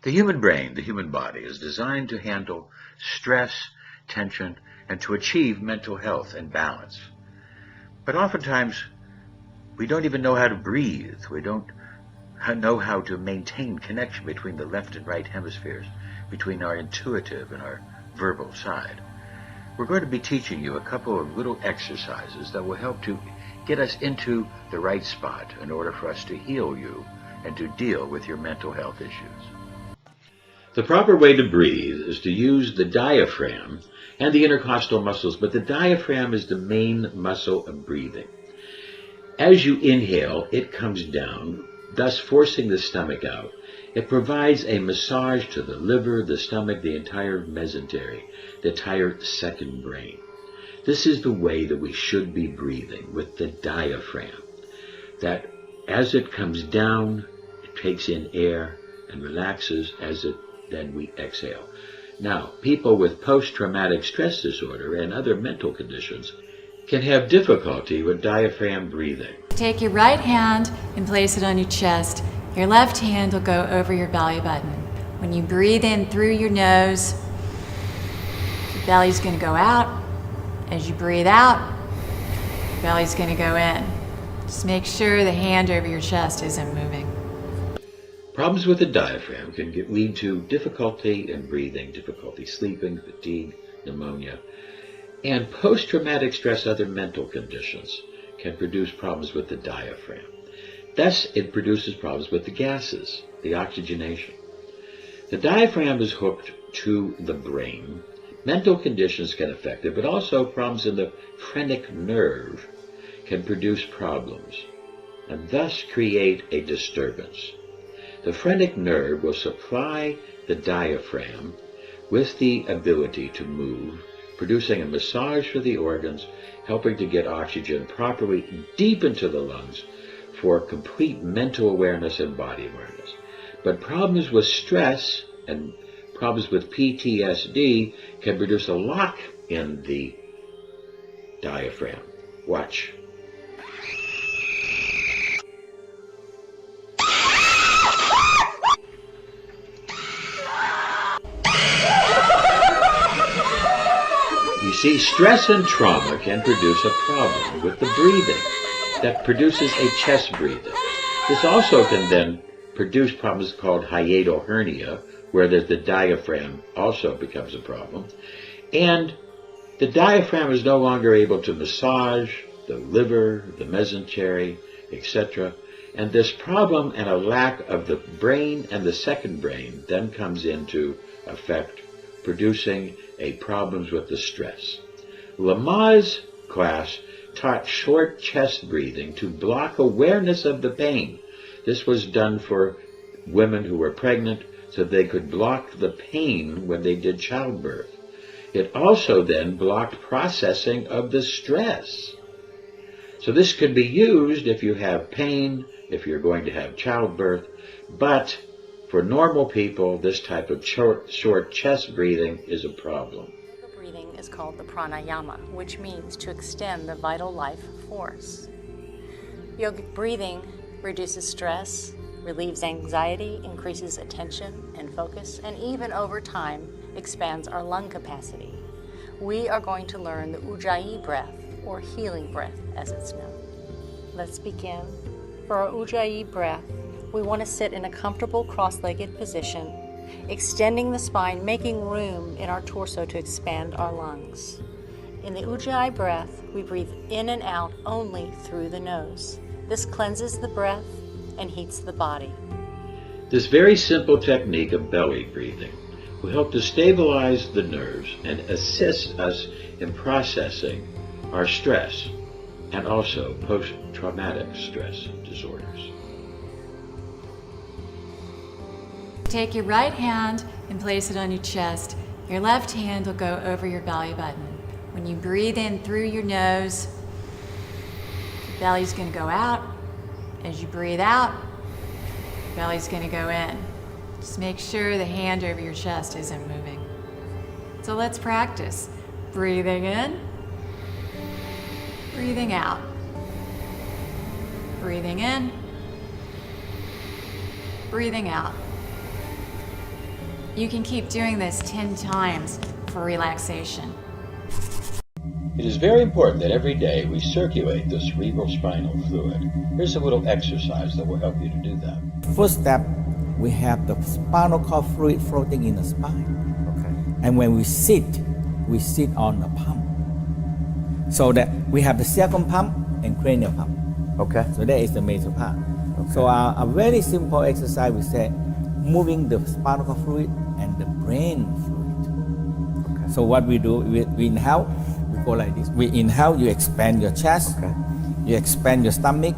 The human brain, the human body, is designed to handle stress, tension, and to achieve mental health and balance. But oftentimes, we don't even know how to breathe. We don't know how to maintain connection between the left and right hemispheres, between our intuitive and our verbal side. We're going to be teaching you a couple of little exercises that will help to get us into the right spot in order for us to heal you and to deal with your mental health issues. The proper way to breathe is to use the diaphragm and the intercostal muscles, but the diaphragm is the main muscle of breathing. As you inhale, it comes down, thus forcing the stomach out. It provides a massage to the liver, the stomach, the entire mesentery, the entire second brain. This is the way that we should be breathing, with the diaphragm. That as it comes down, it takes in air and relaxes then we exhale. Now, people with post-traumatic stress disorder and other mental conditions can have difficulty with diaphragm breathing. Take your right hand and place it on your chest. Your left hand will go over your belly button. When you breathe in through your nose, your belly's going to go out. As you breathe out, your belly's going to go in. Just make sure the hand over your chest isn't moving. Problems with the diaphragm can lead to difficulty in breathing, difficulty sleeping, fatigue, pneumonia, and post-traumatic stress, other mental conditions can produce problems with the diaphragm. Thus, it produces problems with the gases, the oxygenation. The diaphragm is hooked to the brain. Mental conditions can affect it, but also problems in the phrenic nerve can produce problems and thus create a disturbance. The phrenic nerve will supply the diaphragm with the ability to move, producing a massage for the organs, helping to get oxygen properly deep into the lungs for complete mental awareness and body awareness. But problems with stress and problems with PTSD can produce a lock in the diaphragm. Watch. You see, stress and trauma can produce a problem with the breathing that produces a chest breathing. This also can then produce problems called hiatal hernia, where the diaphragm also becomes a problem. And the diaphragm is no longer able to massage the liver, the mesentery, etc. And this problem and a lack of the brain and the second brain then comes into effect, producing problems with the stress. Lamaze class taught short chest breathing to block awareness of the pain. This was done for women who were pregnant so they could block the pain when they did childbirth. It also then blocked processing of the stress. So this could be used if you have pain, if you're going to have childbirth, but for normal people, this type of short chest breathing is a problem. The breathing is called the pranayama, which means to extend the vital life force. Yogic breathing reduces stress, relieves anxiety, increases attention and focus, and even over time expands our lung capacity. We are going to learn the Ujjayi breath, or healing breath as it's known. Let's begin. For our Ujjayi breath, we want to sit in a comfortable cross-legged position, extending the spine, making room in our torso to expand our lungs. In the Ujjayi breath, we breathe in and out only through the nose. This cleanses the breath and heats the body. This very simple technique of belly breathing will help to stabilize the nerves and assist us in processing our stress and also post-traumatic stress disorders. Take your right hand and place it on your chest. Your left hand will go over your belly button. When you breathe in through your nose, your belly's going to go out. As you breathe out, your belly's going to go in. Just make sure the hand over your chest isn't moving. So let's practice. Breathing in, breathing out. Breathing in, breathing out. You can keep doing this 10 times for relaxation. It is very important that every day we circulate the cerebral spinal fluid. Here's a little exercise that will help you to do that. First step, we have the spinal cord fluid floating in the spine. Okay. And when we sit on the pump. So that we have the second pump and cranial pump. Okay. So that is the major part. Okay. So a very simple exercise, we say, moving the spinal cord fluid and the brain fluid. Okay. So what we do, we inhale, we go like this. We inhale, you expand your chest, Okay. you expand your stomach,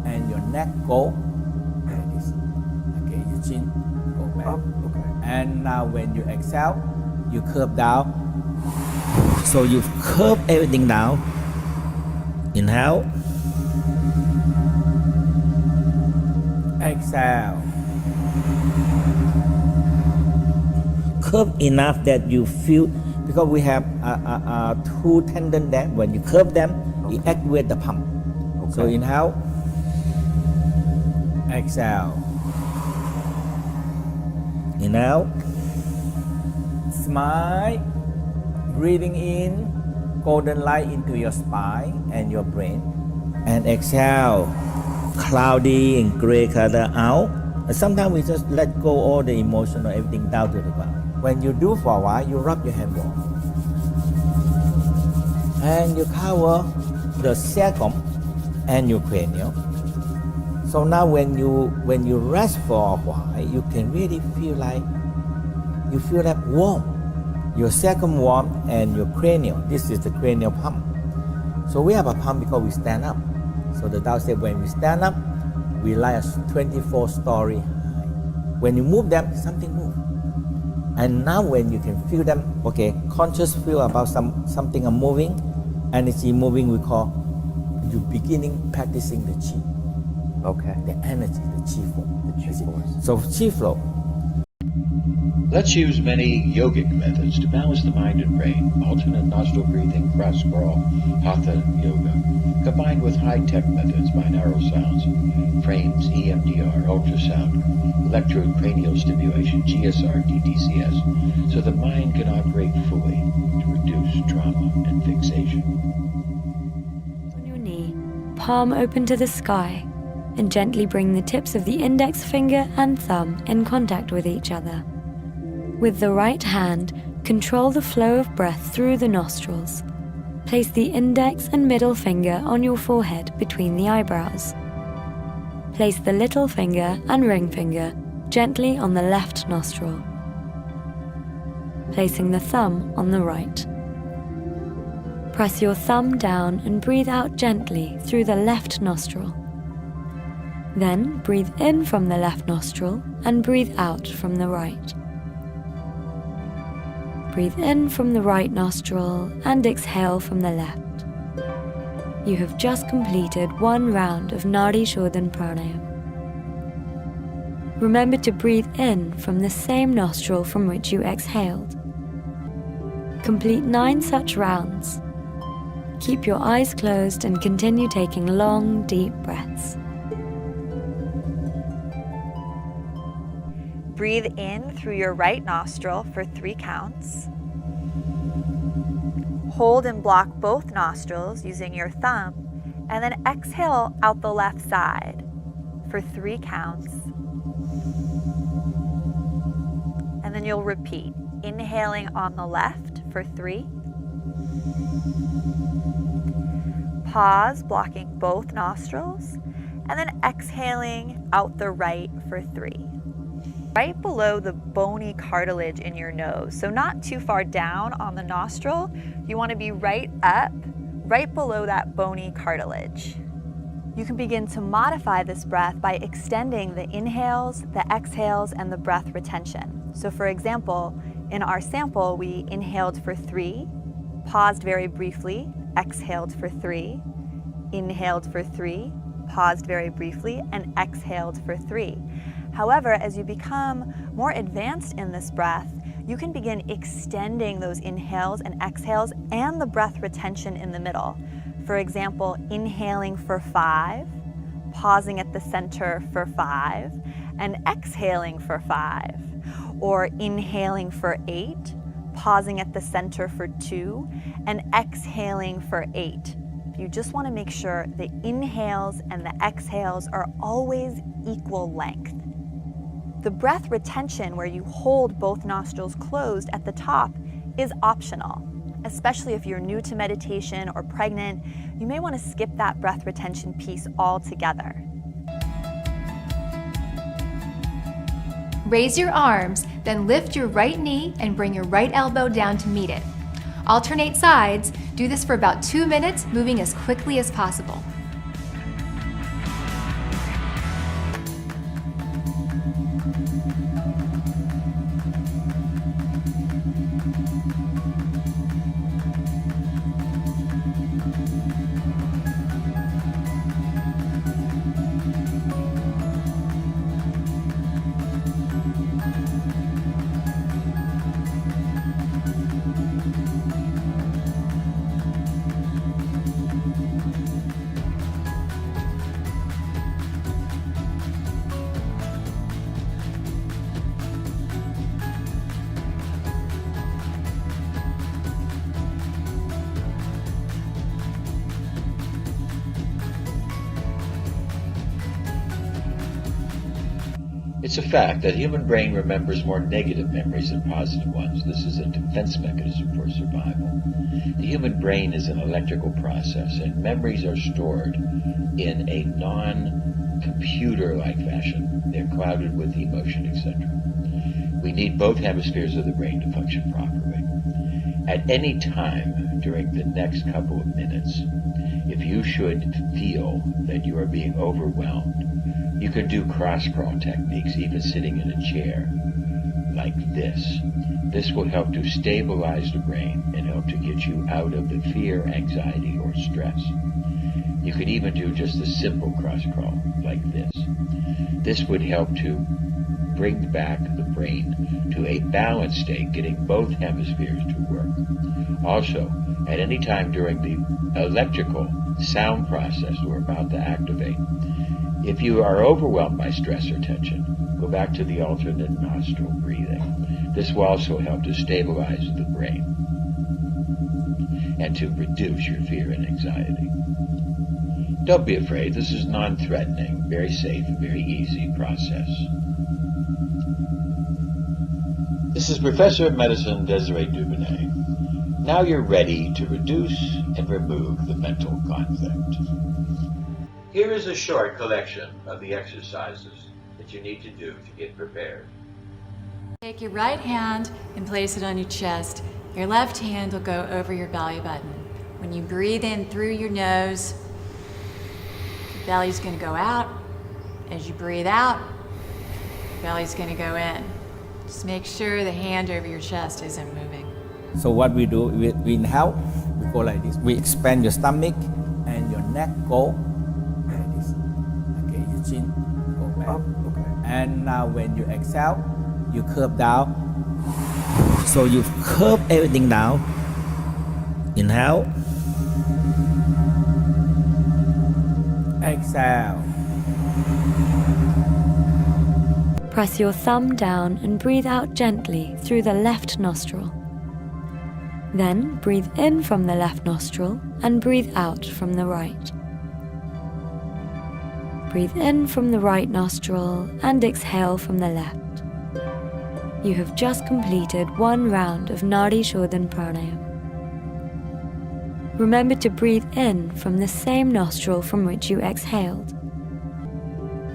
and your neck go like this. Okay, your chin go back. Up. Okay. And now when you exhale, you curve down. So you curve everything down. Inhale. Exhale. Curve enough that you feel, because we have two tendons that when you curve them, you activate the pump. Okay. So inhale. Exhale. Inhale. Smile. Breathing in golden light into your spine and your brain. And exhale. Cloudy and gray color out. And sometimes we just let go all the emotion or everything down to the ground. When you do for a while, you rub your hand warm. And you cover the sacrum and your cranial. So now when you rest for a while, you can really feel like warm. Your sacrum warm and your cranial. This is the cranial pump. So we have a pump because we stand up. So the Tao said when we stand up, we like a 24-story high. When you move them, something moves. And now when you can feel them, okay, conscious feel about something moving, energy moving, we call you beginning practicing the chi. Okay. The energy, the chi flow. The chi force. So chi flow. Let's use many yogic methods to balance the mind and brain. Alternate nostril breathing, cross scroll, hatha yoga, combined with high-tech methods, binaural sounds, frames, EMDR, ultrasound, electrocranial stimulation, GSR, DTCS, so the mind can operate fully to reduce trauma and fixation. On your knee, palm open to the sky, and gently bring the tips of the index finger and thumb in contact with each other. With the right hand, control the flow of breath through the nostrils. Place the index and middle finger on your forehead between the eyebrows. Place the little finger and ring finger gently on the left nostril, placing the thumb on the right. Press your thumb down and breathe out gently through the left nostril. Then breathe in from the left nostril and breathe out from the right. Breathe in from the right nostril and exhale from the left. You have just completed one round of Nadi Shodhan Pranayam. Remember to breathe in from the same nostril from which you exhaled. Complete 9 such rounds. Keep your eyes closed and continue taking long, deep breaths. Breathe in through your right nostril for 3 counts. Hold and block both nostrils using your thumb, and then exhale out the left side for 3 counts. And then you'll repeat, inhaling on the left for 3. Pause, blocking both nostrils, and then exhaling out the right for 3. Right below the bony cartilage in your nose, so not too far down on the nostril. You want to be right up, right below that bony cartilage. You can begin to modify this breath by extending the inhales, the exhales, and the breath retention. So for example, in our sample, we inhaled for 3, paused very briefly, exhaled for 3, inhaled for 3, paused very briefly, and exhaled for 3. However, as you become more advanced in this breath, you can begin extending those inhales and exhales and the breath retention in the middle. For example, inhaling for 5, pausing at the center for 5, and exhaling for 5. or inhaling for 8, pausing at the center for 2, and exhaling for 8. You just want to make sure the inhales and the exhales are always equal length. The breath retention, where you hold both nostrils closed at the top, is optional. Especially if you're new to meditation or pregnant, you may want to skip that breath retention piece altogether. Raise your arms, then lift your right knee and bring your right elbow down to meet it. Alternate sides. Do this for about 2 minutes, moving as quickly as possible. It's a fact that the human brain remembers more negative memories than positive ones. This is a defense mechanism for survival. The human brain is an electrical process, and memories are stored in a non-computer-like fashion. They're clouded with emotion, etc. We need both hemispheres of the brain to function properly. At any time during the next couple of minutes, if you should feel that you are being overwhelmed, you can do cross-crawl techniques, even sitting in a chair like this. This will help to stabilize the brain and help to get you out of the fear, anxiety, or stress. You can even do just a simple cross-crawl like this. This would help to bring back the brain to a balanced state, getting both hemispheres to work. Also, at any time during the electrical sound process we're about to activate, if you are overwhelmed by stress or tension, go back to the alternate nostril breathing. This will also help to stabilize the brain and to reduce your fear and anxiety. Don't be afraid. This is non-threatening, very safe, very easy process. This is Professor of Medicine Desiree Dubonnet. Now you're ready to reduce and remove the mental conflict. Here is a short collection of the exercises that you need to do to get prepared. Take your right hand and place it on your chest. Your left hand will go over your belly button. When you breathe in through your nose, your belly's going to go out. As you breathe out, your belly's going to go in. Just make sure the hand over your chest isn't moving. So what we do, we inhale, we go like this. We expand your stomach and your neck go like this. Okay, your chin go back. Up, okay. And now when you exhale, you curve down. So you curve everything down. Inhale. Exhale. Press your thumb down and breathe out gently through the left nostril. Then breathe in from the left nostril and breathe out from the right. Breathe in from the right nostril and exhale from the left. You have just completed one round of Nadi Shodhan Pranayama. Remember to breathe in from the same nostril from which you exhaled.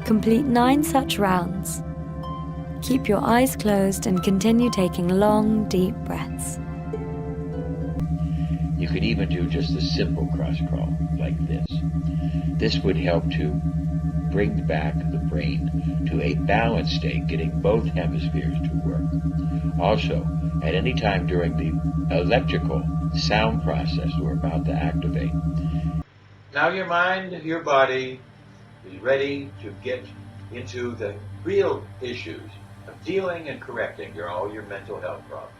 Complete 9 such rounds. Keep your eyes closed and continue taking long, deep breaths. You can even do just a simple cross-crawl like this. This would help to bring back the brain to a balanced state, getting both hemispheres to work. Also, at any time during the electrical sound process we're about to activate. Now your mind, your body is ready to get into the real issues of dealing and correcting all your mental health problems.